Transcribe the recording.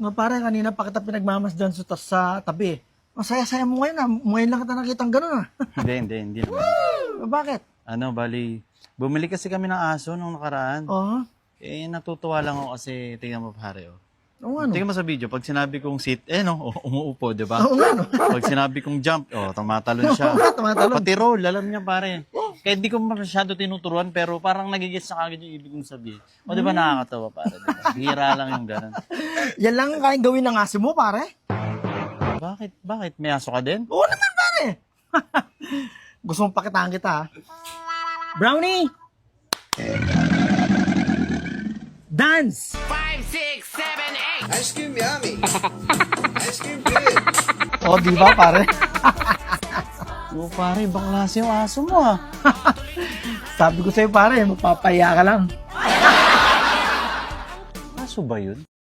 Nga pare, kanina pa kita pinagmamasdan sa tabi. Ang saya-saya mo ngayon ah. Ngayon lang kita nakitang gano'n ah. Hindi naman. Bakit? Bali, bumili kasi kami ng aso nung nakaraan. Oo. Natutuwa lang ako kasi, tingnan mo pare, oh. Oo nga no. Tingnan mo sa video, pag sinabi kong sit, umuupo, di ba? Oo nga no. Pag sinabi kong jump, tumatalon siya. Tumatalon. Pati roll, alam niya pare. Kaya di ko masyado tinuturuan, pero parang nagigits na kagad yung ibig kong sabihin. O di ba nakakatawa pare? Diba? Bihira lang yung ganun. Yan lang ang kayang gawin ng aso mo pare. Bakit? May aso ka din? Oo naman pare. Gusto mong pakitaan kita ha. Brownie! Dance! 5, 6, 7, 8. Ice cream yummy. Ice cream good. O, di ba pare? Oo pare, ibang klase yung aso mo ah. Sabi ko sa'yo pare, mapapaya ka lang. Aso ba yun?